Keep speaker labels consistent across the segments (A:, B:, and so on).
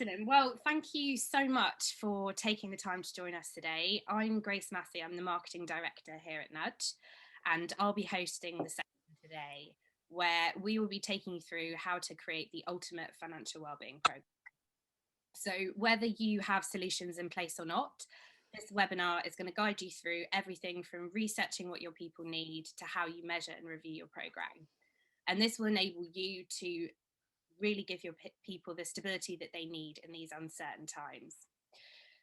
A: Excellent. Well, thank you so much for taking the time to join us today. I'm Grace Massey, I'm the Marketing Director here at Nudge, and I'll be hosting the session today where we will be taking you through how to create the ultimate financial wellbeing program. So whether you have solutions in place or not, this webinar is going to guide you through everything from researching what your people need to how you measure and review your program. And this will enable you to really give your people the stability that they need in these uncertain times.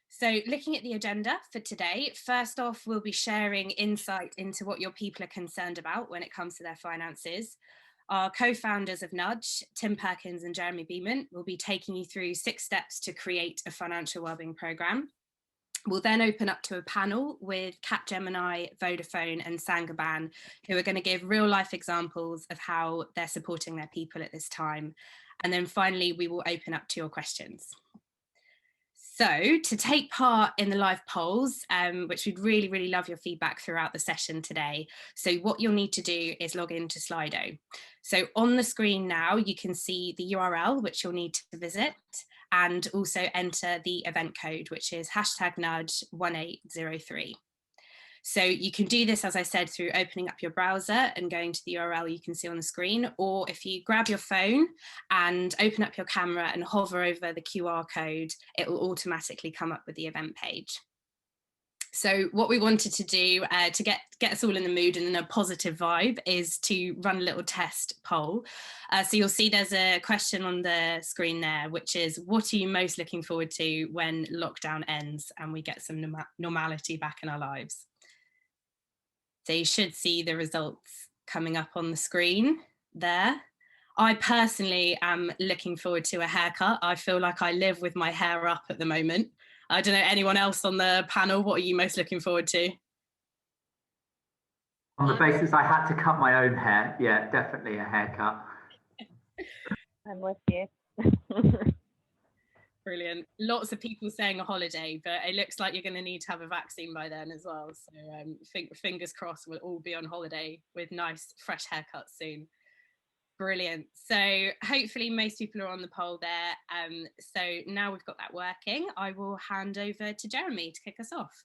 A: So looking at the agenda for today, first off, we'll be sharing insight into what your people are concerned about when it comes to their finances. Our co-founders of Nudge, Tim Perkins and Jeremy Beament, will be taking you through 6 steps to create a financial wellbeing program. We'll then open up to a panel with Capgemini, Vodafone and Saint-Gobain, who are going to give real life examples of how they're supporting their people at this time. And then finally, we will open up to your questions. So to take part in the live polls, which we'd really, really love your feedback throughout the session today. So what you'll need to do is log into Slido. So on the screen now, you can see the URL, which you'll need to visit, and also enter the event code, which is #nudge1803. So you can do this, as I said, through opening up your browser and going to the URL you can see on the screen, or if you grab your phone and open up your camera and hover over the QR code, it will automatically come up with the event page. So what we wanted to do to get us all in the mood and in a positive vibe is to run a little test poll. So you'll see there's a question on the screen there, which is, what are you most looking forward to when lockdown ends and we get some normality back in our lives? So you should see the results coming up on the screen there. I personally am looking forward to a haircut. I feel like I live with my hair up at the moment. I don't know, anyone else on the panel, what are you most looking forward to?
B: On the basis I had to cut my own hair, yeah, definitely a haircut.
C: I'm with you.
A: Brilliant. Lots of people saying a holiday, but it looks like you're going to need to have a vaccine by then as well. So fingers crossed we'll all be on holiday with nice fresh haircuts soon. Brilliant. So hopefully most people are on the poll there. So now we've got that working, I will hand over to Jeremy to kick us off.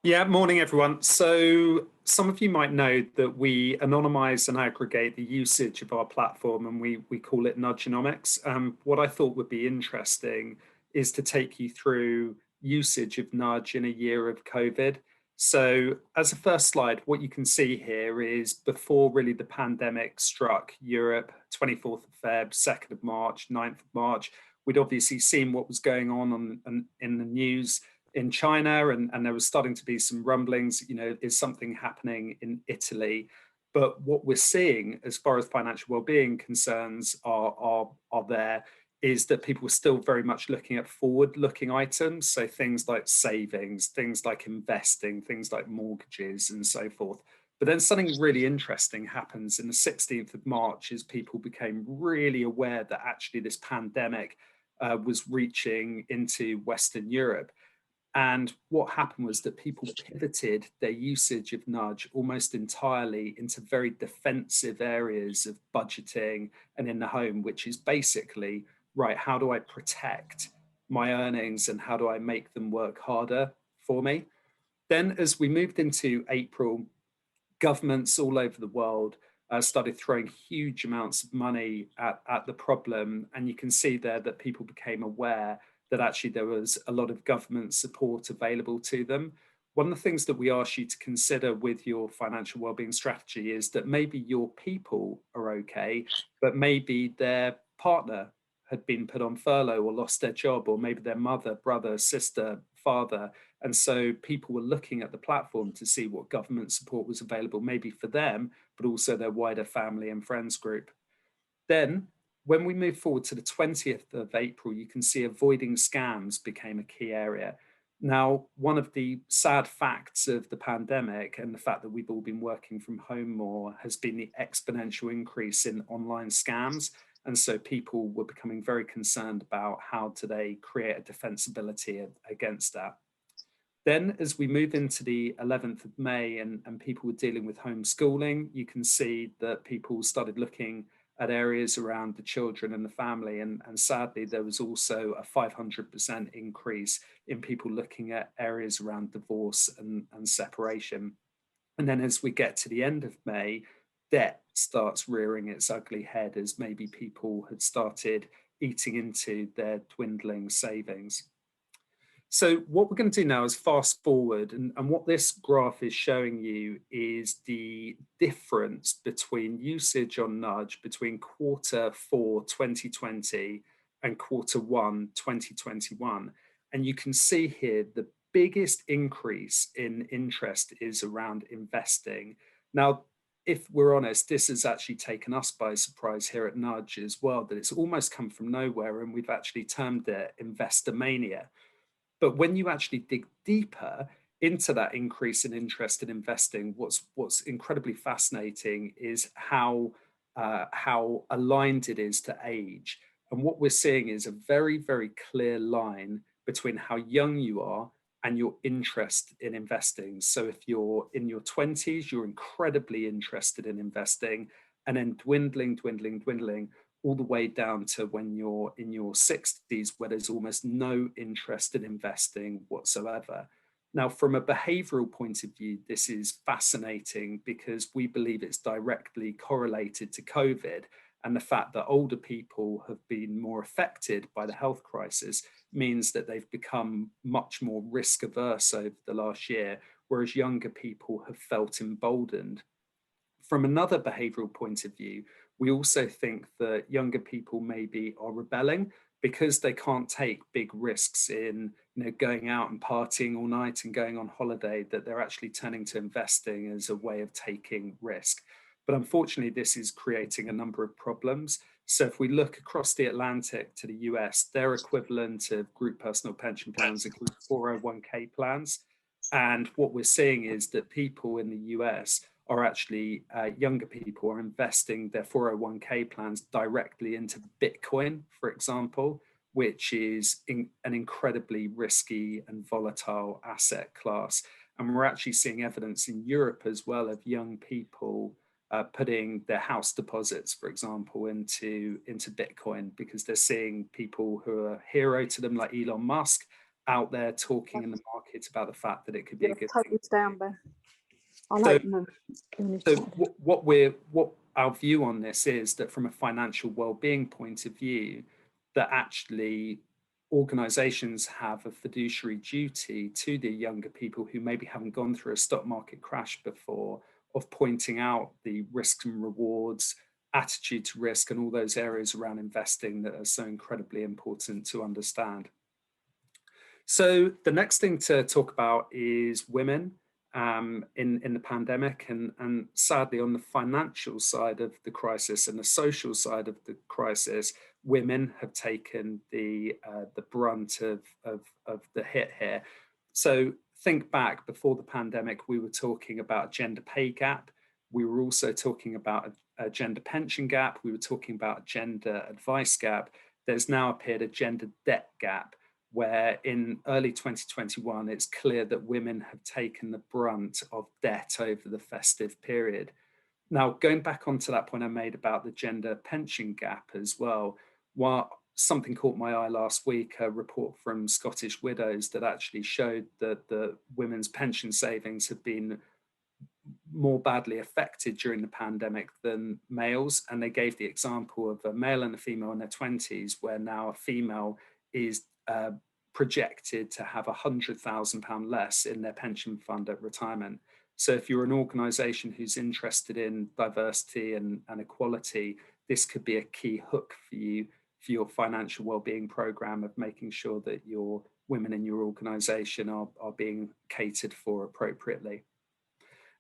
D: Yeah, morning everyone. So some of you might know that we anonymize and aggregate the usage of our platform, and we call it Nudgeonomics. What I thought would be interesting is to take you through usage of Nudge in a year of COVID. So as a first slide, what you can see here is before really the pandemic struck Europe, 24th of Feb, 2nd of March, 9th of March, we'd obviously seen what was going on in the news in China, and there was starting to be some rumblings, you know, is something happening in Italy? But what we're seeing as far as financial well-being concerns are there is that people are still very much looking at forward-looking items. So things like savings, things like investing, things like mortgages and so forth. But then something really interesting happens in the 16th of March as people became really aware that actually this pandemic was reaching into Western Europe. And what happened was that people pivoted their usage of Nudge almost entirely into very defensive areas of budgeting and in the home, which is basically, right, how do I protect my earnings and how do I make them work harder for me? Then as we moved into April, governments all over the world started throwing huge amounts of money at the problem. And you can see there that people became aware that actually there was a lot of government support available to them. One of the things that we ask you to consider with your financial wellbeing strategy is that maybe your people are okay, but maybe their partner had been put on furlough or lost their job, or maybe their mother, brother, sister, father. And so people were looking at the platform to see what government support was available, maybe for them, but also their wider family and friends group. Then when we move forward to the 20th of April, you can see avoiding scams became a key area. Now, one of the sad facts of the pandemic and the fact that we've all been working from home more has been the exponential increase in online scams. And so people were becoming very concerned about how do they create a defensibility against that. Then as we move into the 11th of May and people were dealing with homeschooling, you can see that people started looking at areas around the children and the family. And sadly, there was also a 500% increase in people looking at areas around divorce and separation. And then as we get to the end of May, debt starts rearing its ugly head as maybe people had started eating into their dwindling savings. So what we're going to do now is fast forward, and what this graph is showing you is the difference between usage on Nudge between Q4 2020 and Q1 2021. And you can see here the biggest increase in interest is around investing. Now, if we're honest, this has actually taken us by surprise here at Nudge as well, that it's almost come from nowhere, and we've actually termed it investor mania. But when you actually dig deeper into that increase in interest in investing, what's incredibly fascinating is how aligned it is to age. And what we're seeing is a very, very clear line between how young you are and your interest in investing. So if you're in your 20s, you're incredibly interested in investing, and then dwindling all the way down to when you're in your 60s, where there's almost no interest in investing whatsoever. Now, from a behavioral point of view, this is fascinating because we believe it's directly correlated to COVID, and the fact that older people have been more affected by the health crisis means that they've become much more risk averse over the last year, whereas younger people have felt emboldened. From another behavioral point of view, we also think that younger people maybe are rebelling because they can't take big risks in, going out and partying all night and going on holiday, that they're actually turning to investing as a way of taking risk. But unfortunately, this is creating a number of problems. So if we look across the Atlantic to the US, their equivalent of group personal pension plans are group 401k plans. And what we're seeing is that people in the US are actually, younger people are investing their 401k plans directly into Bitcoin, for example, which is an incredibly risky and volatile asset class. And we're actually seeing evidence in Europe as well of young people putting their house deposits, for example, into Bitcoin, because they're seeing people who are hero to them, like Elon Musk, out there talking in the market about the fact that it could be a good thing.
E: Down, Ben.
D: So what our view on this is that from a financial well-being point of view, that actually organizations have a fiduciary duty to the younger people who maybe haven't gone through a stock market crash before, of pointing out the risks and rewards, attitude to risk, and all those areas around investing that are so incredibly important to understand. So the next thing to talk about is women in the pandemic, and sadly on the financial side of the crisis and the social side of the crisis, women have taken the brunt of the hit here. So think back, before the pandemic, we were talking about a gender pay gap. We were also talking about a gender pension gap. We were talking about a gender advice gap. There's now appeared a gender debt gap, where in early 2021, it's clear that women have taken the brunt of debt over the festive period. Now, going back onto that point I made about the gender pension gap as well, while something caught my eye last week, a report from Scottish Widows that actually showed that the women's pension savings have been more badly affected during the pandemic than males. And they gave the example of a male and a female in their 20s, where now a female is projected to have £100,000 less in their pension fund at retirement. So if you're an organisation who's interested in diversity and equality, this could be a key hook for you for your financial wellbeing programme, of making sure that your women in your organisation are being catered for appropriately.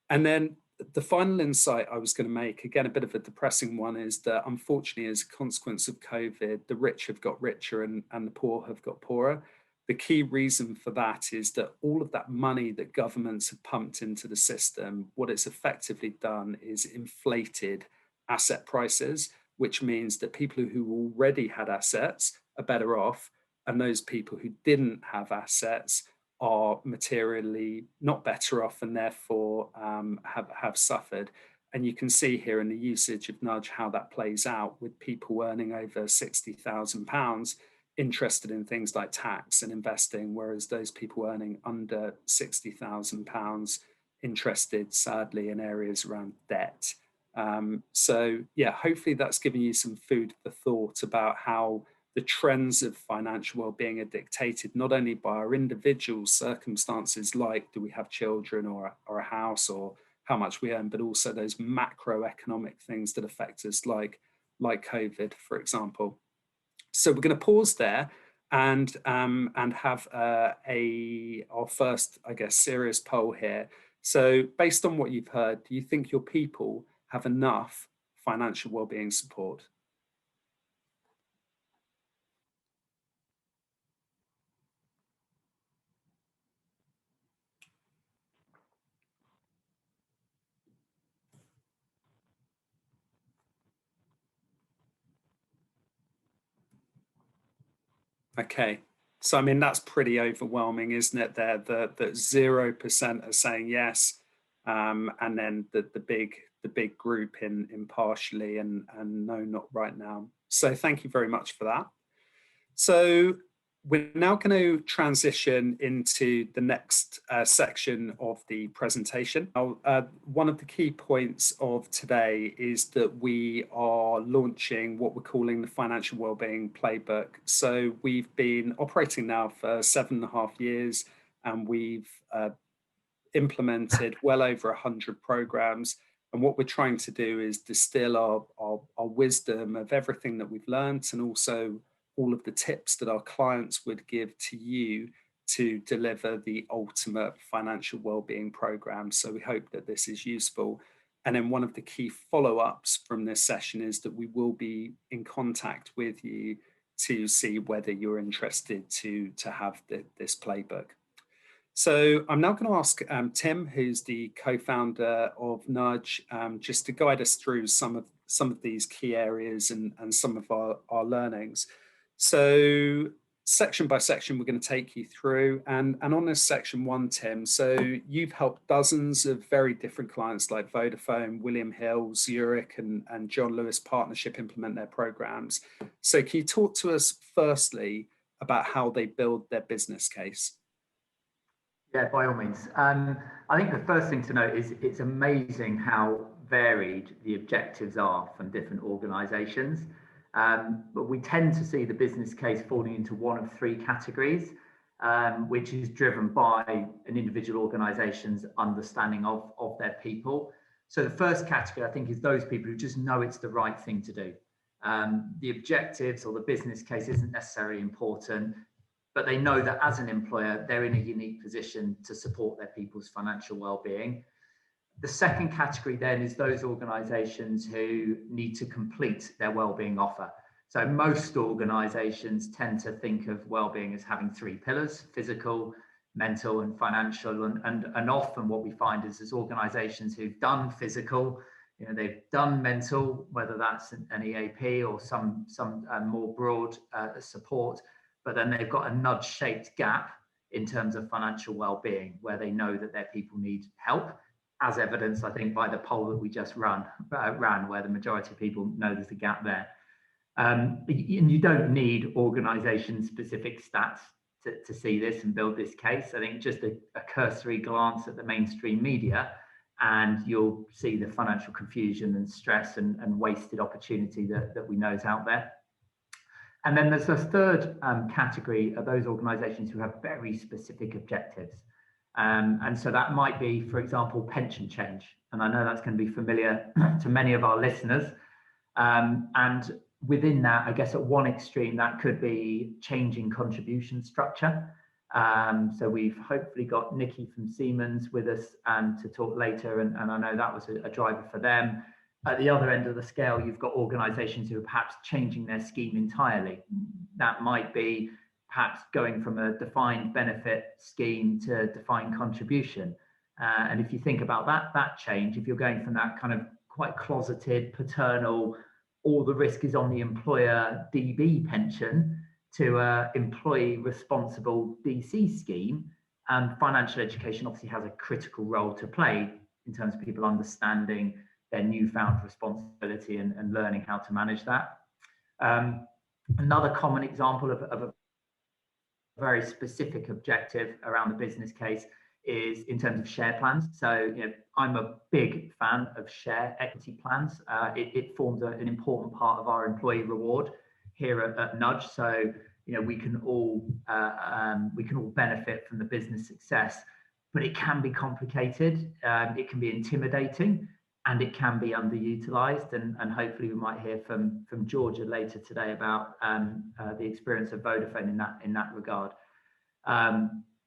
D: And then the final insight I was going to make, again, a bit of a depressing one, is that unfortunately, as a consequence of COVID, the rich have got richer and the poor have got poorer. The key reason for that is that all of that money that governments have pumped into the system, what it's effectively done is inflated asset prices, which means that people who already had assets are better off, and those people who didn't have assets are materially not better off, and therefore have suffered. And you can see here in the usage of nudge how that plays out with people earning over £60,000 interested in things like tax and investing, whereas those people earning under £60,000 interested, sadly, in areas around debt. So yeah, hopefully that's given you some food for thought about how the trends of financial well-being are dictated not only by our individual circumstances, like do we have children or a house or how much we earn, but also those macroeconomic things that affect us, like COVID, for example. So we're going to pause there and have our first, I guess, serious poll here. So based on what you've heard, do you think your people have enough financial well-being support? Okay, so I mean that's pretty overwhelming, isn't it? There, that 0% are saying yes, and then the big group in partially and no, not right now. So thank you very much for that. So we're now going to transition into the next section of the presentation. One of the key points of today is that we are launching what we're calling the Financial Wellbeing Playbook. So we've been operating now for 7.5 years, and we've implemented well over 100 programs. And what we're trying to do is distill our wisdom of everything that we've learned, and also all of the tips that our clients would give to you to deliver the ultimate financial well-being program. So we hope that this is useful. And then one of the key follow-ups from this session is that we will be in contact with you to see whether you're interested to have this playbook. So I'm now going to ask Tim, who's the co-founder of Nudge, just to guide us through some of these key areas and some of our learnings. So section by section, we're going to take you through. And on this section 1, Tim, so you've helped dozens of very different clients like Vodafone, William Hill, Zurich, and John Lewis Partnership implement their programs. So can you talk to us firstly about how they build their business case?
B: Yeah, by all means. I think the first thing to note is it's amazing how varied the objectives are from different organisations. But we tend to see the business case falling into one of 3 categories, which is driven by an individual organisation's understanding of their people. So the first category, I think, is those people who just know it's the right thing to do. The objectives or the business case isn't necessarily important, but they know that as an employer, they're in a unique position to support their people's financial well-being. The second category then is those organisations who need to complete their wellbeing offer. So most organisations tend to think of wellbeing as having 3 pillars: physical, mental, and financial. And often what we find is there's organisations who've done physical, they've done mental, whether that's an EAP or some more broad support, but then they've got a nudge-shaped gap in terms of financial well-being, where they know that their people need help, as evidenced, I think, by the poll that we just ran, where the majority of people know there's a gap there. And you don't need organisation-specific stats to see this and build this case. I think just a cursory glance at the mainstream media, and you'll see the financial confusion and stress and wasted opportunity that we know is out there. And then there's a third category of those organisations who have very specific objectives. And so that might be, for example, pension change. And I know that's going to be familiar to many of our listeners. And within that, I guess at one extreme, that could be changing contribution structure. So we've hopefully got Nikki from Siemens with us to talk later. And I know that was a driver for them. At the other end of the scale, you've got organisations who are perhaps changing their scheme entirely. That might be perhaps going from a defined benefit scheme to defined contribution. And if you think about that change, if you're going from that kind of quite closeted, paternal, all the risk is on the employer DB pension to an employee responsible DC scheme, financial education obviously has a critical role to play in terms of people understanding their newfound responsibility and learning how to manage that. Another common example of a very specific objective around the business case is in terms of share plans. So, I'm a big fan of share equity plans. It forms an important part of our employee reward here at Nudge. So, we can all benefit from the business success, but it can be complicated. It can be intimidating, and it can be underutilized. And hopefully we might hear from Georgia later today about the experience of Vodafone in that regard.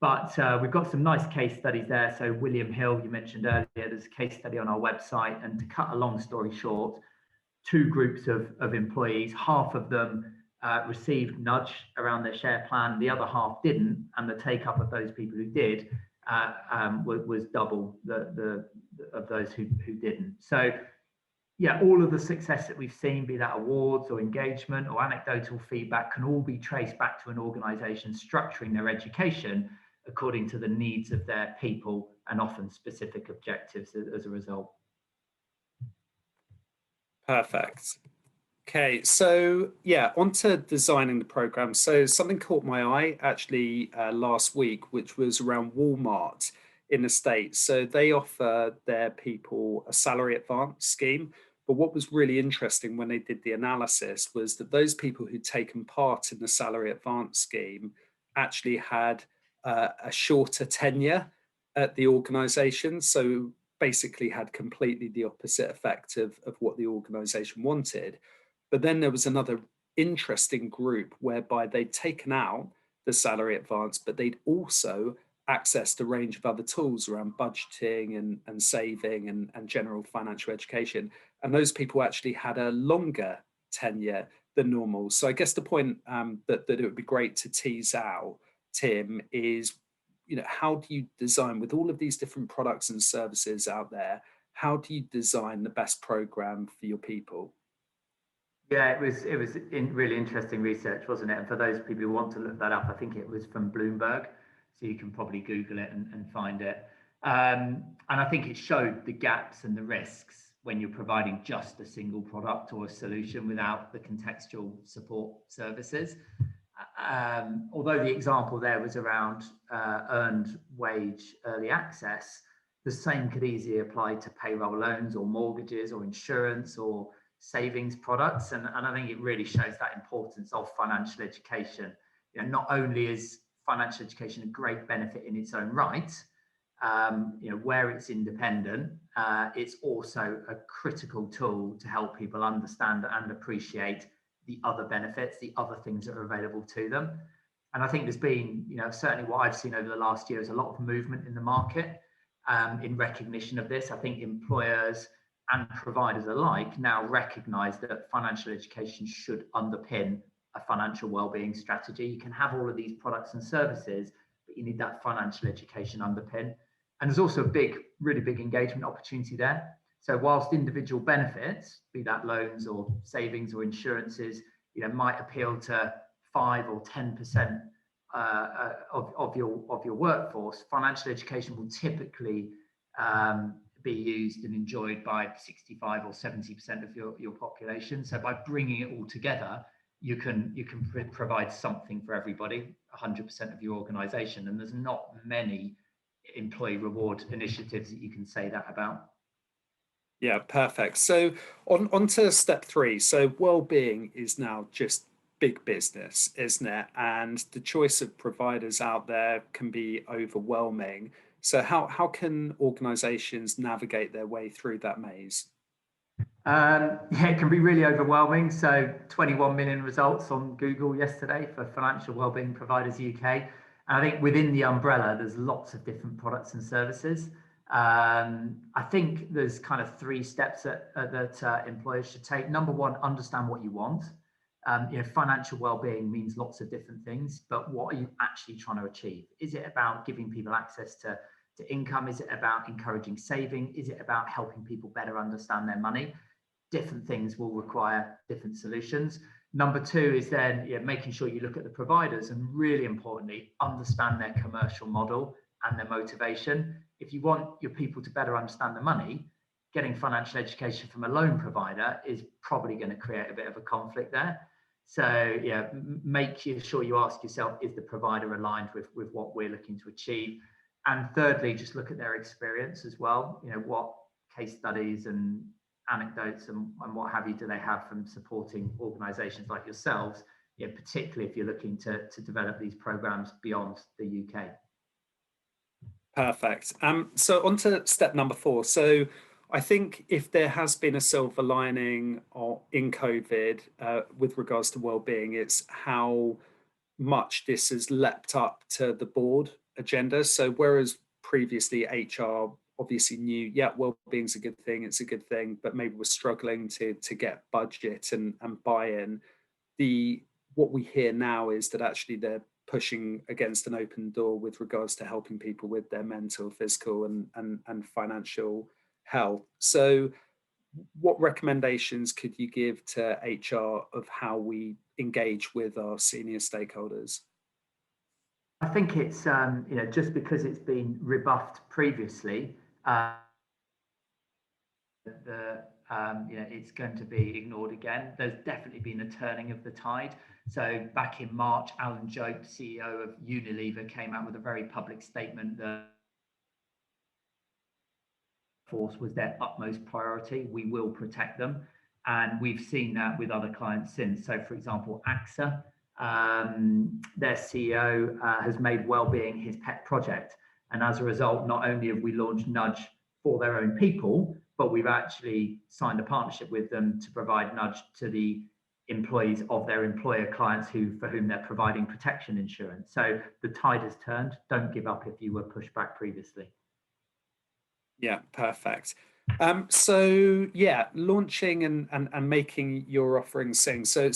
B: But we've got some nice case studies there. So William Hill, you mentioned earlier, there's a case study on our website. And to cut a long story short, two groups of employees, half of them received Nudge around their share plan, the other half didn't, and the take up of those people who did was double of those who didn't. So yeah, all of the success that we've seen, be that awards or engagement or anecdotal feedback, can all be traced back to an organization structuring their education according to the needs of their people and often specific objectives as a result.
D: Perfect. Okay, so yeah, on to designing the program. So something caught my eye actually last week, which was around Walmart in the States. So they offer their people a salary advance scheme. But what was really interesting when they did the analysis was that those people who'd taken part in the salary advance scheme actually had a shorter tenure at the organization. So basically had completely the opposite effect of what the organization wanted. But then there was another interesting group whereby they'd taken out the salary advance, but they'd also accessed a range of other tools around budgeting and saving and general financial education. And those people actually had a longer tenure than normal. So I guess the point that it would be great to tease out, Tim, is, how do you design, with all of these different products and services out there, how do you design the best program for your people?
B: Yeah, it was really interesting research, wasn't it? And for those people who want to look that up, I think it was from Bloomberg, so you can probably Google it and find it. And I think it showed the gaps and the risks when you're providing just a single product or a solution without the contextual support services. Although the example there was around earned wage early access, the same could easily apply to payroll loans or mortgages or insurance or savings products. And I think it really shows that importance of financial education. Not only is financial education a great benefit in its own right, where it's independent, it's also a critical tool to help people understand and appreciate the other benefits, the other things that are available to them. And I think there's been, certainly what I've seen over the last year is a lot of movement in the market in recognition of this. I think employers and providers alike now recognize that financial education should underpin a financial wellbeing strategy. You can have all of these products and services, but you need that financial education underpin. And there's also a really big engagement opportunity there. So whilst individual benefits, be that loans or savings or insurances, might appeal to 5 or 10% of your workforce, financial education will typically be used and enjoyed by 65 or 70% of your population. So by bringing it all together, you can provide something for everybody, 100% of your organization. And there's not many employee reward initiatives that you can say that about.
D: Yeah, perfect. So on to step 3. So well-being is now just big business, isn't it? And the choice of providers out there can be overwhelming. So how can organizations navigate their way through that maze?
B: Yeah, it can be really overwhelming. So 21 million results on Google yesterday for financial wellbeing providers UK. And I think within the umbrella, there's lots of different products and services. I think there's kind of 3 steps that employers should take. Number 1, understand what you want. Financial wellbeing means lots of different things, but what are you actually trying to achieve? Is it about giving people access to income? Is it about encouraging saving? Is it about helping people better understand their money? Different things will require different solutions. Number 2 is then making sure you look at the providers and, really importantly, understand their commercial model and their motivation. If you want your people to better understand the money, getting financial education from a loan provider is probably going to create a bit of a conflict there. So yeah, make sure you ask yourself, is the provider aligned with what we're looking to achieve? And thirdly, just look at their experience as well. What case studies and anecdotes and what have you do they have from supporting organizations like yourselves, particularly if you're looking to develop these programs beyond the UK.
D: Perfect. So on to step number 4. So I think if there has been a silver lining in COVID with regards to wellbeing, it's how much this has leapt up to the board agenda. So whereas previously HR obviously knew, yeah, wellbeing's a good thing, it's a good thing, but maybe was struggling to get budget and buy-in, what we hear now is that actually they're pushing against an open door with regards to helping people with their mental, physical and financial health. So what recommendations could you give to HR of how we engage with our senior stakeholders?
B: I think it's just because it's been rebuffed previously, it's going to be ignored again. There's definitely been a turning of the tide. So back in March, Alan Jope, CEO of Unilever, came out with a very public statement that force was their utmost priority. We will protect them. And we've seen that with other clients since. So for example, AXA, their CEO has made wellbeing his pet project. And as a result, not only have we launched Nudge for their own people, but we've actually signed a partnership with them to provide Nudge to the employees of their employer clients for whom they're providing protection insurance. So the tide has turned. Don't give up if you were pushed back previously.
D: Yeah, perfect. So yeah, launching and making your offerings sing. So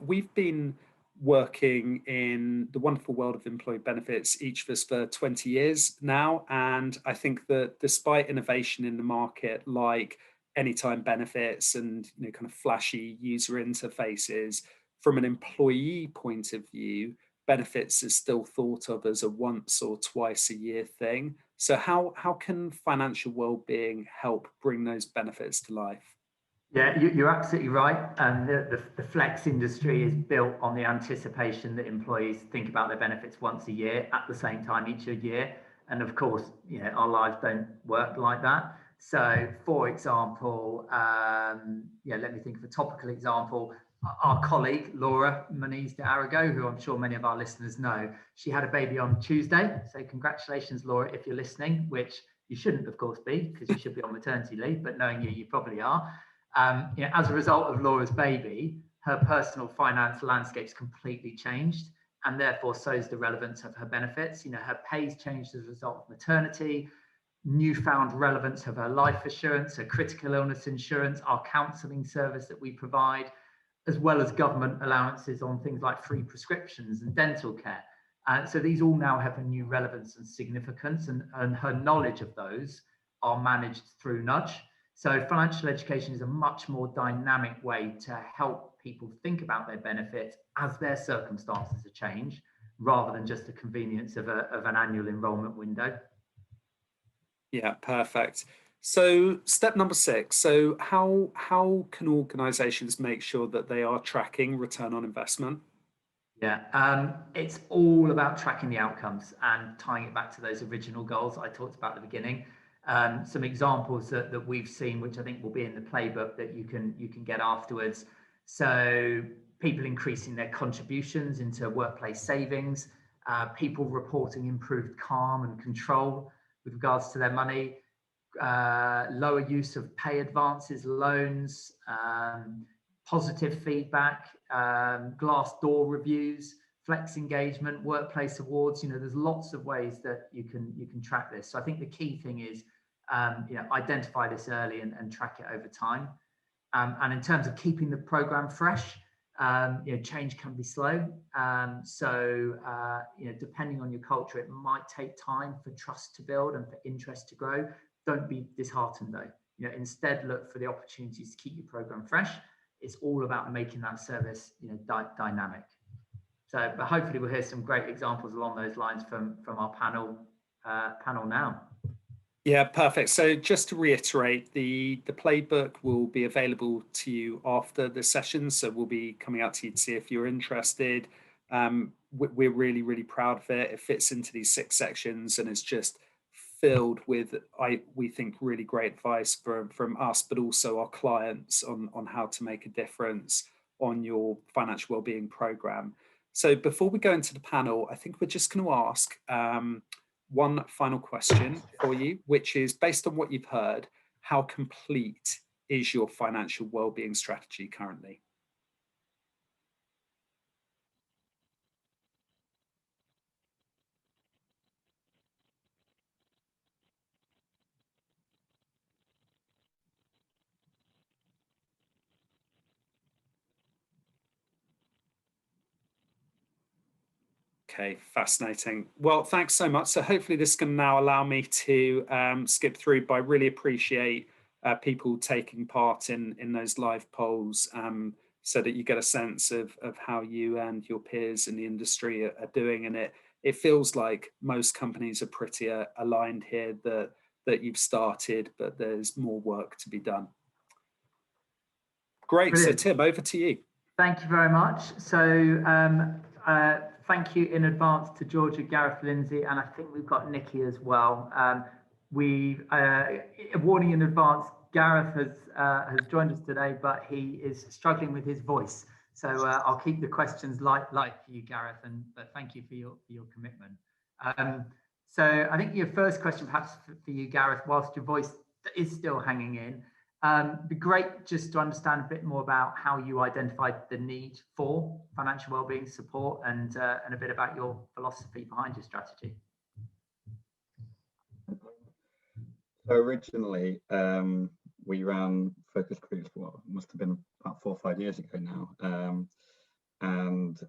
D: we've been working in the wonderful world of employee benefits, each of us for 20 years now. And I think that despite innovation in the market, like anytime benefits and kind of flashy user interfaces, from an employee point of view, benefits is still thought of as a once or twice a year thing. So how can financial well-being help bring those benefits to life?
B: Yeah, you're absolutely right. And the flex industry is built on the anticipation that employees think about their benefits once a year at the same time each year. And of course, our lives don't work like that. So for example, let me think of a topical example. Our colleague, Laura Moniz de Arago, who I'm sure many of our listeners know, she had a baby on Tuesday. So congratulations, Laura, if you're listening, which you shouldn't, of course, be, because you should be on maternity leave, but knowing you probably are. As a result of Laura's baby, her personal finance landscape's completely changed, and therefore so is the relevance of her benefits. Her pay's changed as a result of maternity, newfound relevance of her life assurance, her critical illness insurance, our counselling service that we provide, as well as government allowances on things like free prescriptions and dental care. So these all now have a new relevance and significance, and her knowledge of those are managed through Nudge. So financial education is a much more dynamic way to help people think about their benefits as their circumstances are changed, rather than just the convenience of an annual enrolment window.
D: Yeah, perfect. So step number 6. So how can organizations make sure that they are tracking return on investment?
B: Yeah, it's all about tracking the outcomes and tying it back to those original goals I talked about at the beginning. Some examples that we've seen, which I think will be in the playbook that you can get afterwards. So people increasing their contributions into workplace savings, people reporting improved calm and control with regards to their money, lower use of pay advances, loans, positive feedback, Glassdoor reviews, flex engagement, workplace awards. There's lots of ways that you can track this. So I think the key thing is identify this early and track it over time. And in terms of keeping the program fresh, change can be slow. So depending on your culture, it might take time for trust to build and for interest to grow. Don't be disheartened though. Instead look for the opportunities to keep your program fresh. It's all about making that service dynamic. So, but hopefully we'll hear some great examples along those lines from our panel now.
D: Yeah, perfect. So just to reiterate, the playbook will be available to you after the session. So we'll be coming out to you to see if you're interested. We're really, really proud of it. It fits into these 6 sections and it's just filled with, we think, really great advice from us, but also our clients on how to make a difference on your financial wellbeing program. So before we go into the panel, I think we're just going to ask one final question for you, which is, based on what you've heard, how complete is your financial wellbeing strategy currently? Okay, fascinating. Well, thanks so much. So hopefully this can now allow me to skip through, but I really appreciate people taking part in those live polls so that you get a sense of how you and your peers in the industry are doing. And it feels like most companies are pretty aligned here that you've started, but there's more work to be done. Great.
B: Brilliant.
D: So Tim, over to you.
B: Thank you very much. So thank you in advance to Georgia, Gareth, Lindsay, and I think we've got Nikki as well. Warning in advance, Gareth has joined us today, but he is struggling with his voice. So I'll keep the questions light for you, Gareth, but thank you for your commitment. So I think your first question, perhaps for you, Gareth, whilst your voice is still hanging in, it'd be great just to understand a bit more about how you identified the need for financial wellbeing support and a bit about your philosophy behind your strategy.
E: So originally, we ran focus groups, must have been about 4 or 5 years ago now. And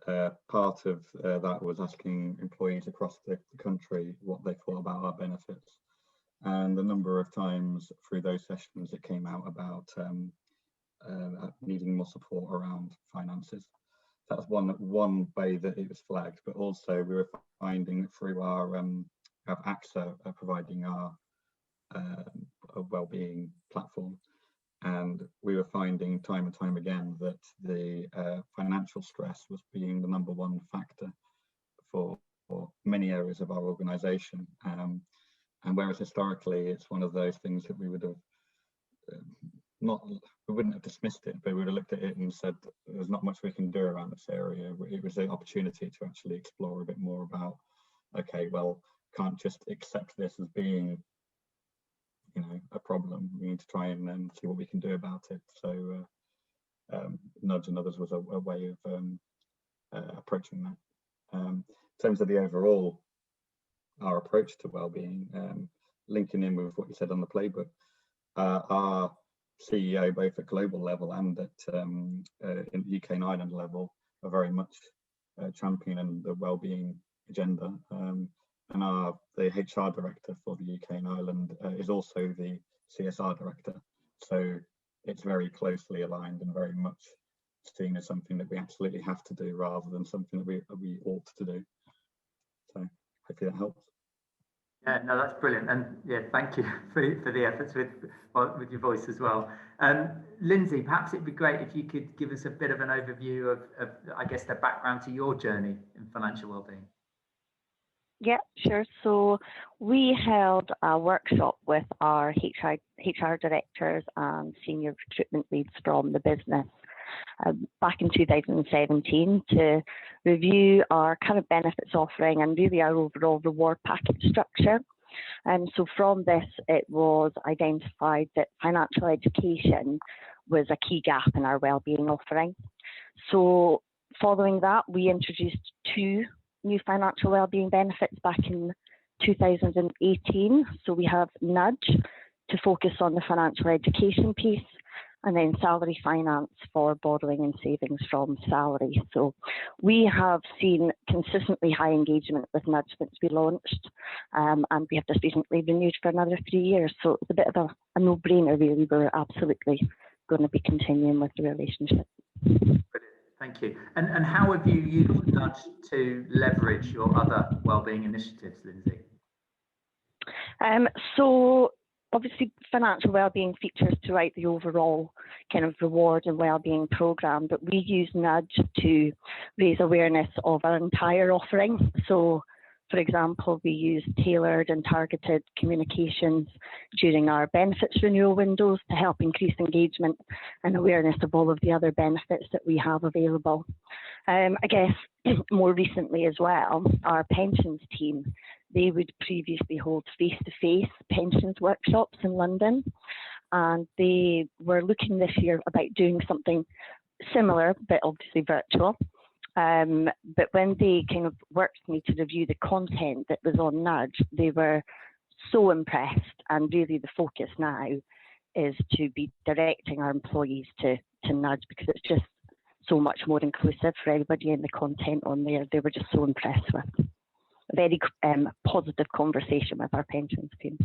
E: part of that was asking employees across the country what they thought about our benefits. And a number of times through those sessions, it came out about needing more support around finances. That's one way that it was flagged, but also we were finding through our AXA providing our wellbeing platform, and we were finding time and time again that the financial stress was being the #1 factor for many areas of our organisation. And whereas historically it's one of those things that we would have we wouldn't have dismissed it, but we would have looked at it and said there's not much we can do around this area. It was an opportunity to actually explore a bit more about, okay, well, can't just accept this as being, you know, a problem. We need to try and see what we can do about it. So Nudge and Others was a way of approaching that. In terms of the overall, our approach to wellbeing, linking in with what you said on the playbook, our CEO, both at global level and at in the UK and Ireland level, are very much championing the wellbeing agenda. And the HR director for the UK and Ireland is also the CSR director. So it's very closely aligned and very much seen as something that we absolutely have to do rather than something that we ought to do. So hopefully that helps.
B: Yeah, no, that's brilliant, and yeah, thank you for the efforts with your voice as well. Lindsay, perhaps it'd be great if you could give us a bit of an overview of I guess, the background to your journey in financial wellbeing.
C: Yeah, sure. So we held a workshop with our HR directors and senior recruitment leads from the business back in 2017 to review our current benefits offering and really our overall reward package structure. And so from this, it was identified that financial education was a key gap in our wellbeing offering. So following that, we introduced 2 new financial wellbeing benefits back in 2018. So we have Nudge to focus on the financial education piece, and then salary finance for borrowing and savings from salary. So we have seen consistently high engagement with Nudge since we launched, and we have just recently renewed for another 3 years. So it's a bit of a no-brainer, really. We're absolutely going to be continuing with the relationship.
B: Thank you. And how have you used Nudge to leverage your other wellbeing initiatives, Lindsay?
C: So obviously financial wellbeing features throughout the overall kind of reward and wellbeing program, but we use Nudge to raise awareness of our entire offering. So for example, we use tailored and targeted communications during our benefits renewal windows to help increase engagement and awareness of all of the other benefits that we have available. I guess more recently as well, our pensions team, they would previously hold face-to-face pensions workshops in London, and they were looking this year about doing something similar, but obviously virtual. But when they kind of worked with me to review the content that was on Nudge, they were so impressed, and really the focus now is to be directing our employees to Nudge, because it's just so much more inclusive for everybody, in the content on there. They were just so impressed with. A very positive conversation with our pensions team.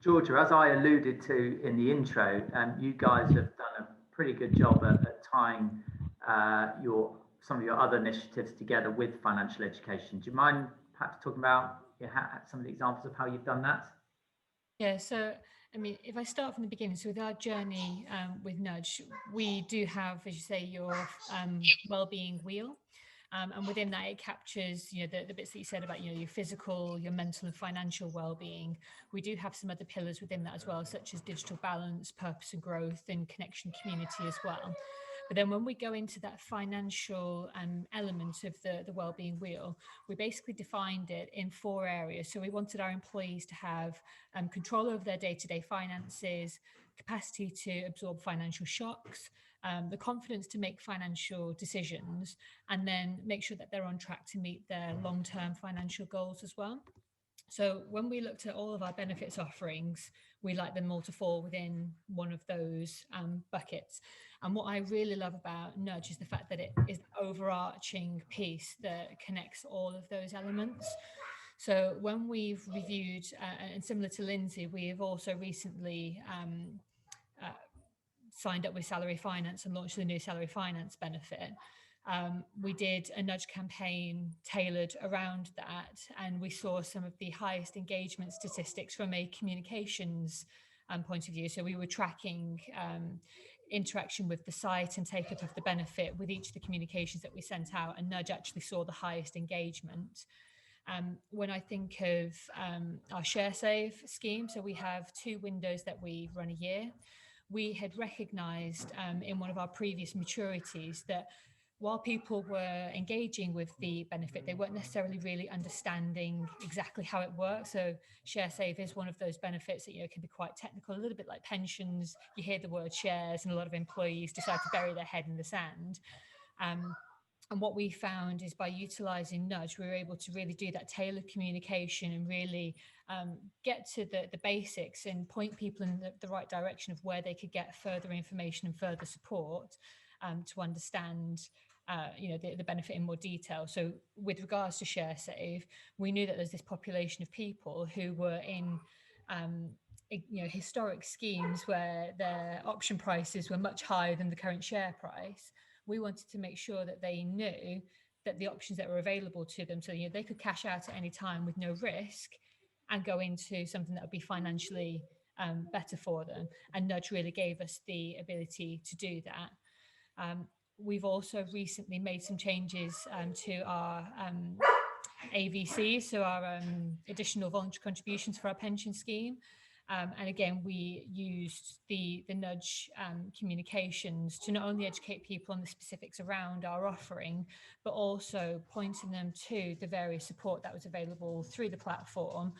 B: Georgia, as I alluded to in the intro, you guys have done a pretty good job at tying some of your other initiatives together with financial education. Do you mind perhaps talking about some of the examples of how you've done that?
F: Yeah, so I mean, if I start from the beginning, so with our journey with Nudge, we do have, as you say, your wellbeing wheel. And within that, it captures, the bits that you said about, your physical, your mental and financial well-being. We do have some other pillars within that as well, such as digital balance, purpose and growth, and connection community as well. But then when we go into that financial element of the wellbeing wheel, we basically defined it in 4 areas. So we wanted our employees to have control over their day-to-day finances, capacity to absorb financial shocks, the confidence to make financial decisions, and then make sure that they're on track to meet their long-term financial goals as well. So when we looked at all of our benefits offerings, we like them all to fall within one of those buckets. And what I really love about Nudge is the fact that it is the overarching piece that connects all of those elements. So when we've reviewed, and similar to Lindsay, we have also recently signed up with Salary Finance and launched the new Salary Finance benefit. We did a Nudge campaign tailored around that, and we saw some of the highest engagement statistics from a communications point of view. So we were tracking interaction with the site and take up of the benefit with each of the communications that we sent out, and Nudge actually saw the highest engagement. When I think of our ShareSave scheme, so we have 2 windows that we run a year. We had recognised in one of our previous maturities that while people were engaging with the benefit, they weren't necessarily really understanding exactly how it works. So ShareSave is one of those benefits that can be quite technical, a little bit like pensions. You hear the word shares and a lot of employees decide to bury their head in the sand. And what we found is by utilising Nudge, we were able to really do that tailored communication and really get to the basics and point people in the right direction of where they could get further information and further support to understand the benefit in more detail. So with regards to ShareSave, we knew that there's this population of people who were in historic schemes where their option prices were much higher than the current share price. We wanted to make sure that they knew that the options that were available to them, so they could cash out at any time with no risk and go into something that would be financially better for them. And Nudge really gave us the ability to do that. We've also recently made some changes to our AVC, so our additional voluntary contributions for our pension scheme. And again, we used the Nudge communications to not only educate people on the specifics around our offering, but also pointing them to the various support that was available through the platform,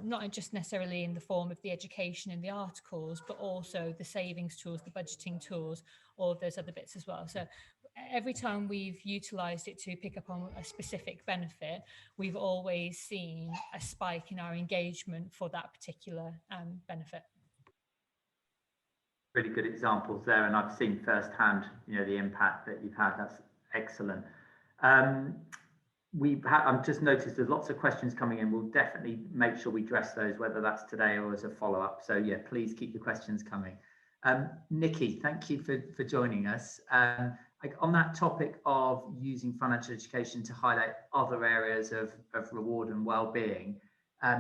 F: not just necessarily in the form of the education and the articles, but also the savings tools, the budgeting tools, all of those other bits as well. So every time we've utilised it to pick up on a specific benefit, we've always seen a spike in our engagement for that particular benefit.
B: Really good examples there, and I've seen firsthand, the impact that you've had. That's excellent. I've just noticed there's lots of questions coming in. We'll definitely make sure we address those, whether that's today or as a follow-up. So yeah, please keep your questions coming. Nikki, thank you for joining us. On that topic of using financial education to highlight other areas of reward and well-being,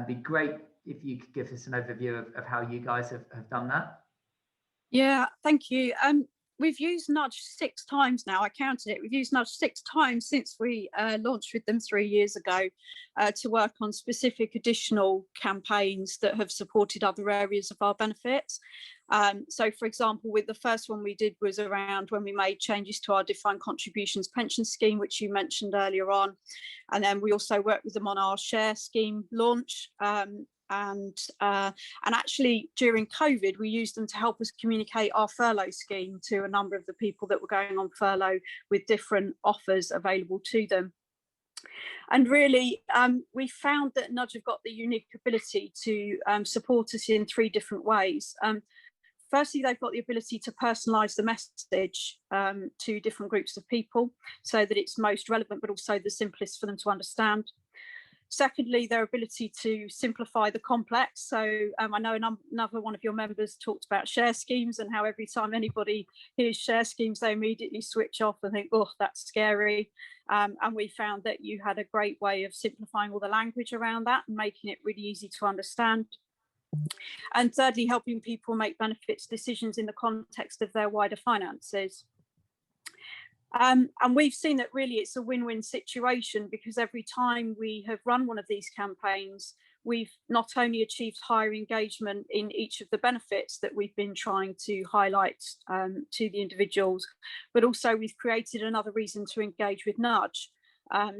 B: Be great if you could give us an overview of how you guys have done that.
G: Yeah, thank you. We've used Nudge 6 times now. I counted it. We've used Nudge 6 times since we launched with them 3 years ago to work on specific additional campaigns that have supported other areas of our benefits. So, for example, with the first one we did was around when we made changes to our defined contributions pension scheme, which you mentioned earlier on. And then we also worked with them on our share scheme launch. And actually during COVID, we used them to help us communicate our furlough scheme to a number of the people that were going on furlough with different offers available to them. And really, we found that Nudge have got the unique ability to support us in 3 different ways. Firstly, they've got the ability to personalise the message to different groups of people so that it's most relevant, but also the simplest for them to understand. Secondly, their ability to simplify the complex. So I know another one of your members talked about share schemes and how every time anybody hears share schemes, they immediately switch off and think, oh, that's scary. And we found that you had a great way of simplifying all the language around that and making it really easy to understand. And thirdly, helping people make benefits decisions in the context of their wider finances. And we've seen that really it's a win-win situation, because every time we have run one of these campaigns, we've not only achieved higher engagement in each of the benefits that we've been trying to highlight to the individuals, but also we've created another reason to engage with Nudge.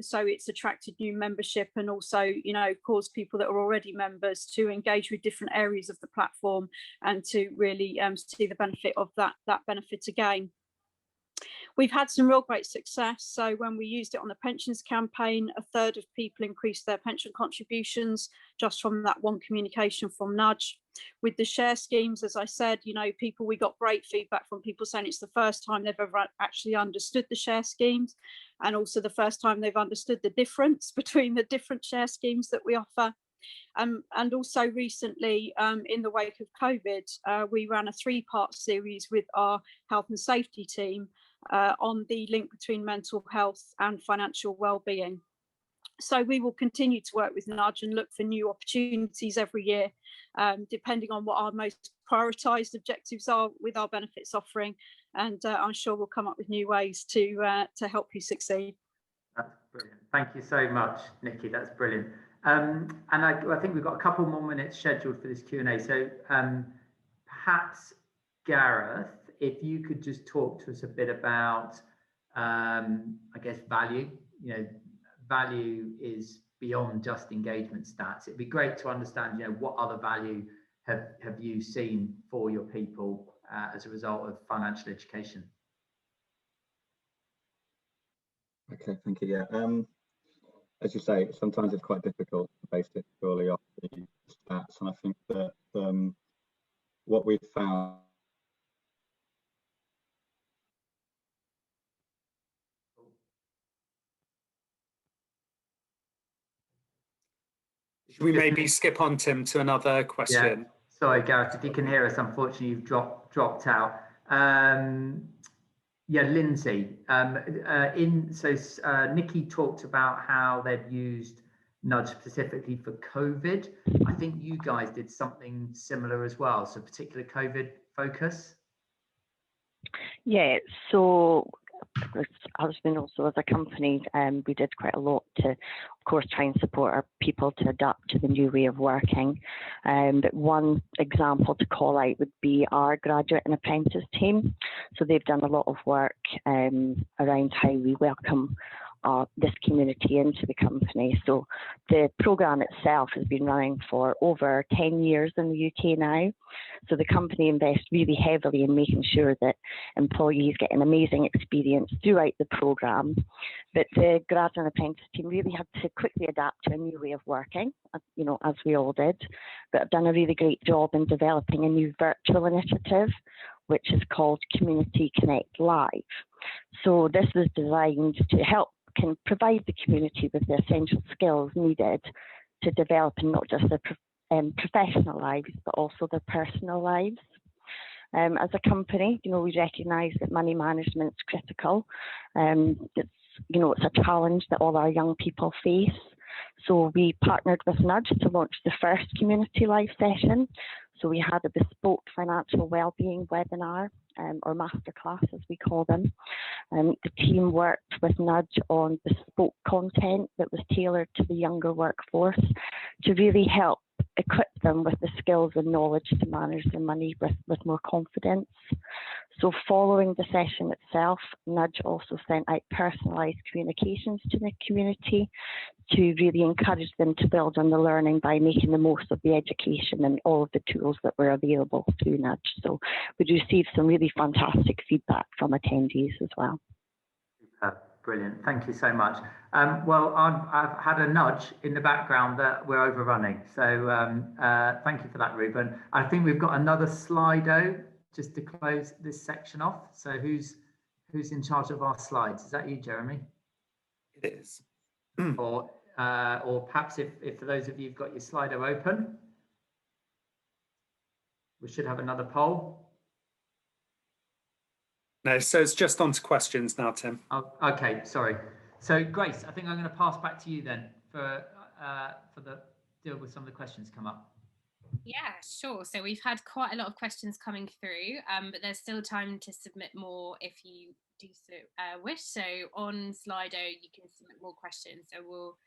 G: So it's attracted new membership and also, you know, caused people that are already members to engage with different areas of the platform and to really see the benefit of that benefit again. We've had some real great success. So when we used it on the pensions campaign, 1/3 of people increased their pension contributions just from that one communication from Nudge. With the share schemes, as I said, you know, we got great feedback from people saying it's the first time they've ever actually understood the share schemes, and also the first time they've understood the difference between the different share schemes that we offer. And also recently, in the wake of COVID, we ran a 3-part series with our health and safety team on the link between mental health and financial well-being. So we will continue to work with Nudge and look for new opportunities every year, depending on what our most prioritised objectives are with our benefits offering. And I'm sure we'll come up with new ways to help you succeed.
B: That's brilliant. Thank you so much, Nikki. That's brilliant. And I think we've got a couple more minutes scheduled for this Q&A. So perhaps, Gareth, if you could just talk to us a bit about, I guess, value. You know, value is beyond just engagement stats. It'd be great to understand, you know, what other value have you seen for your people as a result of financial education?
E: Okay, thank you. Yeah. As you say, sometimes it's quite difficult to base it purely off the stats, and I think that what we've found
D: Should we maybe skip on, Tim, to another question?
B: Yeah. Sorry, Gareth, if you can hear us, unfortunately you've dropped out. Yeah, Lindsay, Nikki talked about how they've used Nudge specifically for COVID. I think you guys did something similar as well, so particular COVID focus.
C: Yeah, so as been also as a company, we did quite a lot to, of course, try and support our people to adapt to the new way of working. But one example to call out would be our graduate and apprentice team. So they've done a lot of work around how we welcome this community into the company. So the programme itself has been running for over 10 years in the UK now. So the company invests really heavily in making sure that employees get an amazing experience throughout the programme. But the grad and apprentice team really had to quickly adapt to a new way of working, you know, as we all did, but have done a really great job in developing a new virtual initiative, which is called Community Connect Live. So this was designed to can provide the community with the essential skills needed to develop in not just their professional lives, but also their personal lives. As a company, you know, we recognise that money management is critical. It's a challenge that all our young people face. So we partnered with Nudge to launch the first community live session. So we had a bespoke financial wellbeing webinar, or masterclass as we call them. The team worked with Nudge on bespoke content that was tailored to the younger workforce to really help equip them with the skills and knowledge to manage their money with more confidence. So following the session itself, Nudge also sent out personalised communications to the community to really encourage them to build on the learning by making the most of the education and all of the tools that were available through Nudge. So we received some really fantastic feedback from attendees as well.
B: Brilliant, thank you so much. Well, I've had a nudge in the background that we're overrunning, so thank you for that, Ruben. I think we've got another Slido just to close this section off. So who's in charge of our slides? Is that you, Jeremy?
D: It is.
B: Or perhaps if for those of you who've got your Slido open, we should have another poll.
D: No, so it's just on to questions now, Tim.
B: Oh, okay, sorry. So Grace, I think I'm going to pass back to you then for the deal with some of the questions come up.
A: Yeah, sure. So we've had quite a lot of questions coming through, but there's still time to submit more if you do so wish. So on Slido, you can submit more questions. So we'll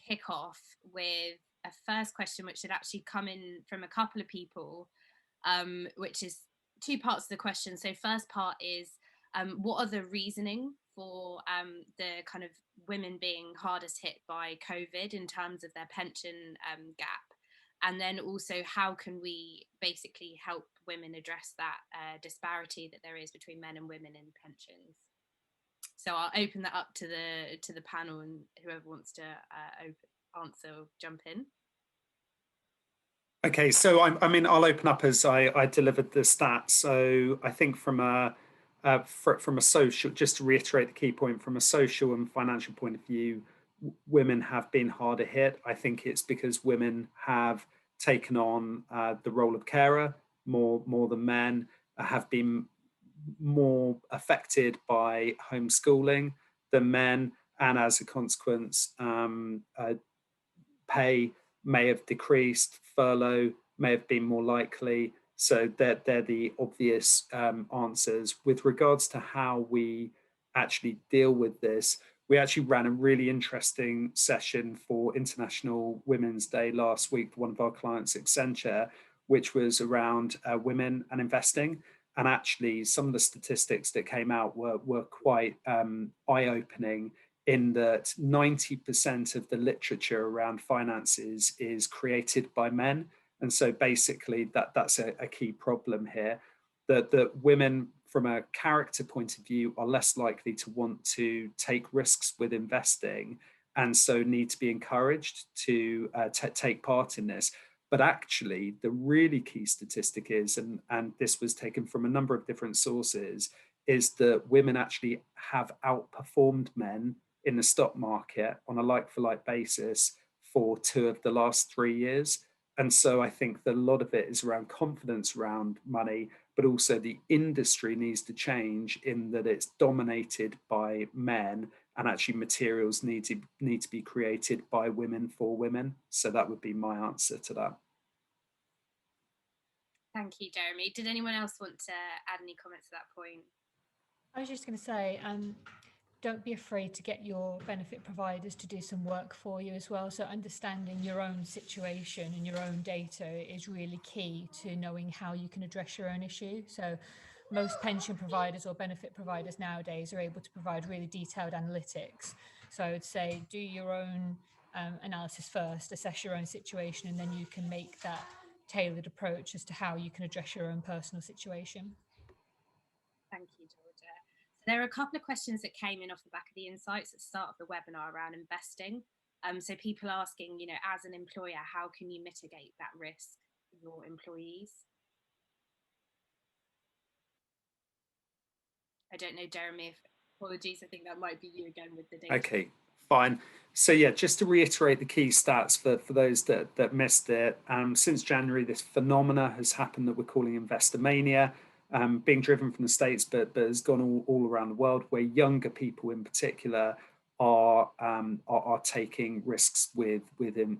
A: kick off with a first question, which should actually come in from a couple of people, which is two parts of the question. So first part is, what are the reasoning for the kind of women being hardest hit by COVID in terms of their pension gap? And then also, how can we basically help women address that disparity that there is between men and women in pensions? So I'll open that up to the panel, and whoever wants to answer, jump in.
D: Okay, so I mean, I'll open up as I delivered the stats. So I think from a social, just to reiterate the key point, from a social and financial point of view, women have been harder hit. I think it's because women have taken on the role of carer more than men, have been more affected by homeschooling than men, and as a consequence, pay may have decreased, furlough may have been more likely. So they're the obvious answers. With regards to how we actually deal with this, we actually ran a really interesting session for International Women's Day last week for one of our clients, Accenture, which was around women and investing. And actually, some of the statistics that came out were quite eye-opening, in that 90% of the literature around finances is created by men. And so basically that's a key problem here, that women from a character point of view are less likely to want to take risks with investing, and so need to be encouraged to take part in this. But actually the really key statistic is, and this was taken from a number of different sources, is that women actually have outperformed men in the stock market on a like-for-like basis for 2 of the last 3 years. And so I think that a lot of it is around confidence around money, but also the industry needs to change in that it's dominated by men, and actually materials need to be created by women for women. So that would be my answer to that.
A: Thank you, Jeremy. Did anyone else want to add any comments to that point?
F: I was just going to say, don't be afraid to get your benefit providers to do some work for you as well. So understanding your own situation and your own data is really key to knowing how you can address your own issue. So most pension providers or benefit providers nowadays are able to provide really detailed analytics. So I would say do your own analysis first, assess your own situation, and then you can make that tailored approach as to how you can address your own personal situation.
A: Thank you, Georgia. So there are a couple of questions that came in off the back of the insights at the start of the webinar around investing. So people asking, you know, as an employer, how can you mitigate that risk for your employees? I don't know, Jeremy, apologies, I think that might be you again with the data.
D: Okay, fine. So yeah, just to reiterate the key stats for those that missed it, since January, this phenomena has happened that we're calling investor mania, being driven from the States, but has gone all around the world, where younger people in particular are taking risks with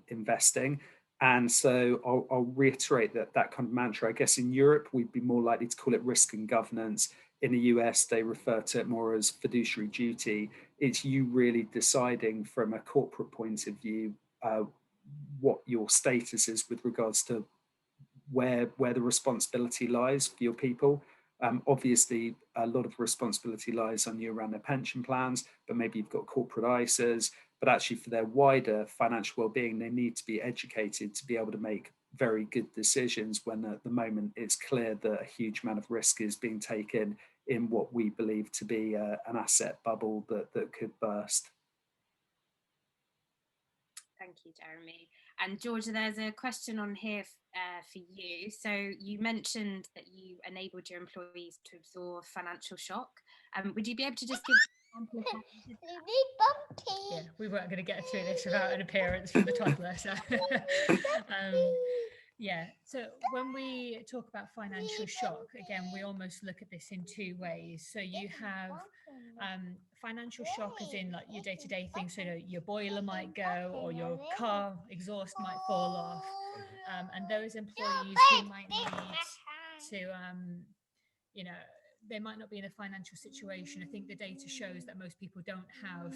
D: investing. And so I'll reiterate that kind of mantra. I guess in Europe, we'd be more likely to call it risk and governance. In the US, they refer to it more as fiduciary duty. It's you really deciding from a corporate point of view what your status is with regards to where the responsibility lies for your people. Obviously, a lot of responsibility lies on you around their pension plans, but maybe you've got corporate ISAs. But actually, for their wider financial well-being, they need to be educated to be able to make very good decisions when at the moment it's clear that a huge amount of risk is being taken in what we believe to be an asset bubble that could burst.
A: Thank you, Jeremy. And Georgia, there's a question on here for you. So you mentioned that you enabled your employees to absorb financial shock. Would you be able to just give an example of how you did that?
F: Yeah, we weren't going to get through this without an appearance from the toddler. So, yeah, so when we talk about financial shock, again, we almost look at this in two ways. So you have financial shock as in like your day-to-day things, so your boiler might go or your car exhaust might fall off, and those employees who might need to, they might not be in a financial situation. I think the data shows that most people don't have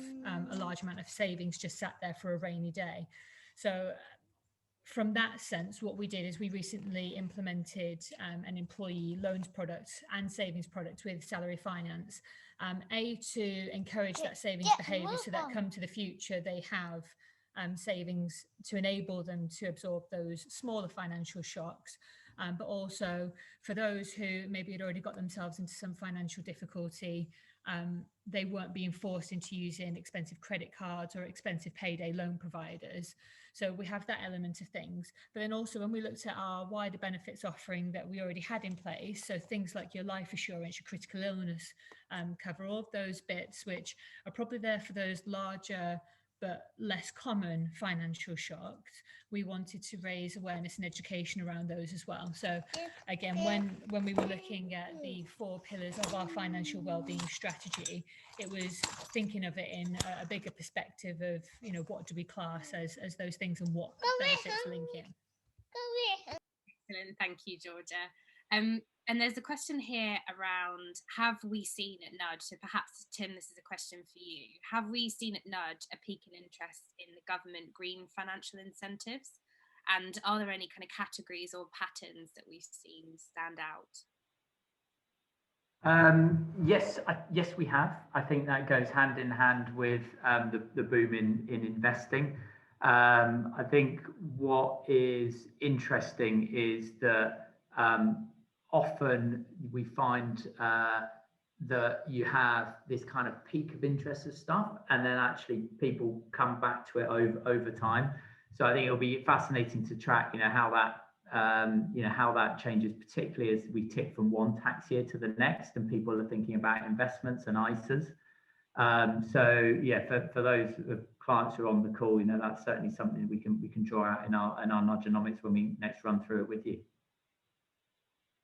F: a large amount of savings just sat there for a rainy day. So from that sense, what we did is we recently implemented an employee loans product and savings product with salary finance, to encourage that savings behaviour so that come to the future, they have savings to enable them to absorb those smaller financial shocks. But also for those who maybe had already got themselves into some financial difficulty, they weren't being forced into using expensive credit cards or expensive payday loan providers. So we have that element of things. But then also when we looked at our wider benefits offering that we already had in place, so things like your life assurance, your critical illness cover, all of those bits which are probably there for those larger but less common financial shocks, we wanted to raise awareness and education around those as well. So again, when we were looking at the 4 pillars of our financial wellbeing strategy, it was thinking of it in a bigger perspective of, what do we class as those things and what benefits link in.
A: Excellent, thank you, Georgia. And there's a question here around, have we seen at Nudge, so perhaps Tim, this is a question for you, have we seen at Nudge a peak in interest in the government green financial incentives? And are there any kind of categories or patterns that we've seen stand out?
B: Yes, we have. I think that goes hand in hand with the boom in investing. I think what is interesting is that often we find that you have this kind of peak of interest of stuff, and then actually people come back to it over time. So I think it'll be fascinating to track, how that changes, particularly as we tick from one tax year to the next, and people are thinking about investments and ISAs. So yeah, for those clients who are on the call, that's certainly something we can draw out in our Nudgeonomics when we next run through it with you.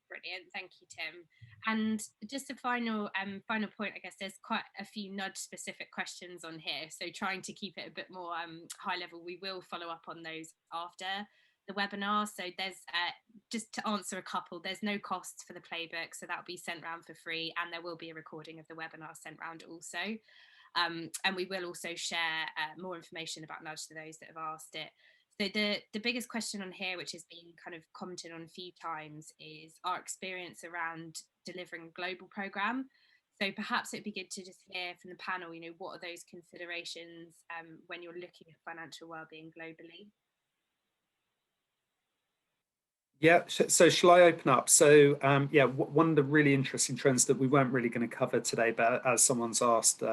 A: Brilliant, thank you, Tim. And just a final point, I guess there's quite a few Nudge specific questions on here, so trying to keep it a bit more high level. We will follow up on those after the webinar. So there's just to answer a couple, there's no costs for the playbook, so that'll be sent round for free, and there will be a recording of the webinar sent round also. And we will also share more information about Nudge to those that have asked it. So the biggest question on here, which has been kind of commented on a few times, is our experience around delivering a global programme. So perhaps it'd be good to just hear from the panel, what are those considerations when you're looking at financial wellbeing globally?
D: Yeah, so shall I open up? So yeah, one of the really interesting trends that we weren't really going to cover today, but as someone's asked,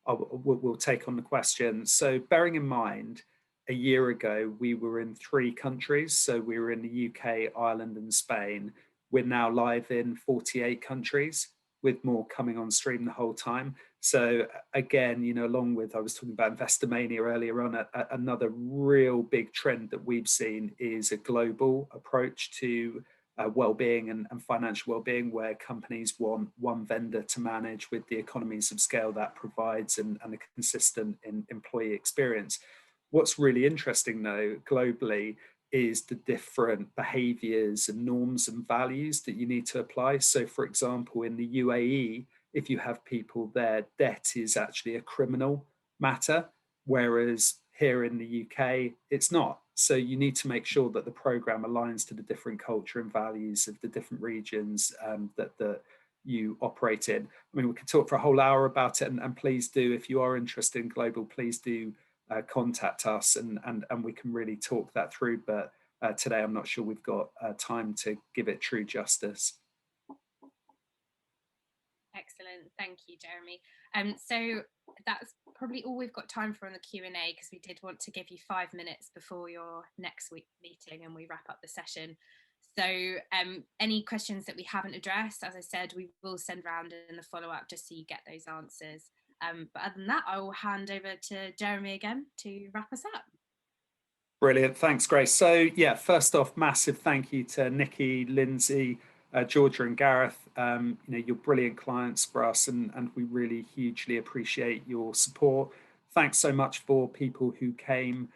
D: we'll take on the question. So bearing in mind, a year ago, we were in 3 countries. So we were in the UK, Ireland, and Spain. We're now live in 48 countries, with more coming on stream the whole time. So again, along with, I was talking about Investomania earlier on, another real big trend that we've seen is a global approach to well-being and financial well-being, where companies want one vendor to manage with the economies of scale that provides and a consistent employee experience. What's really interesting though, globally, is the different behaviors and norms and values that you need to apply. So for example, in the UAE, if you have people there, debt is actually a criminal matter, whereas here in the UK, it's not. So you need to make sure that the program aligns to the different culture and values of the different regions that you operate in. I mean, we could talk for a whole hour about it, and please do, if you are interested in global, please do contact us and we can really talk that through. But today, I'm not sure we've got time to give it true justice.
A: Excellent, thank you, Jeremy. So that's probably all we've got time for on the Q&A, because we did want to give you 5 minutes before your next week meeting and we wrap up the session. So any questions that we haven't addressed, as I said, we will send round in the follow-up just so you get those answers. But other than that, I will hand over to Jeremy again to wrap us up.
D: Brilliant, thanks, Grace. So yeah, first off, massive thank you to Nikki, Lindsay, Georgia and Gareth. You know, you're brilliant clients for us, and we really hugely appreciate your support. Thanks so much for people who came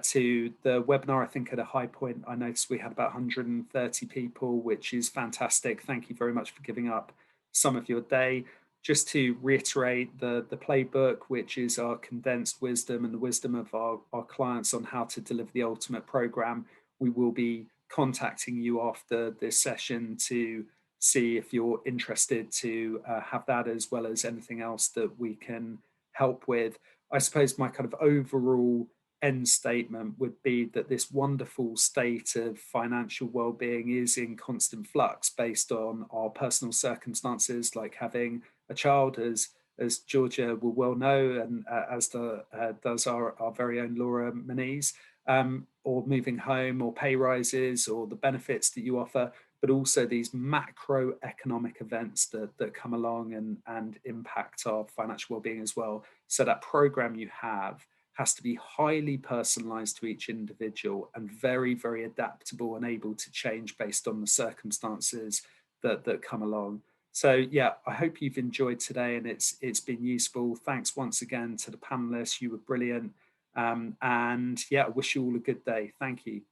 D: to the webinar. I think at a high point, I noticed we had about 130 people, which is fantastic. Thank you very much for giving up some of your day. Just to reiterate, the playbook, which is our condensed wisdom and the wisdom of our clients on how to deliver the ultimate program, we will be contacting you after this session to see if you're interested to have that, as well as anything else that we can help with. I suppose my kind of overall end statement would be that this wonderful state of financial well-being is in constant flux based on our personal circumstances, like having a child, as Georgia will well know, and as does our very own Laura Moniz, or moving home, or pay rises, or the benefits that you offer, but also these macroeconomic events that come along and impact our financial well-being as well. So that program you have has to be highly personalized to each individual and very, very adaptable and able to change based on the circumstances that come along. So yeah, I hope you've enjoyed today and it's been useful. Thanks once again to the panelists, you were brilliant. And yeah, I wish you all a good day. Thank you.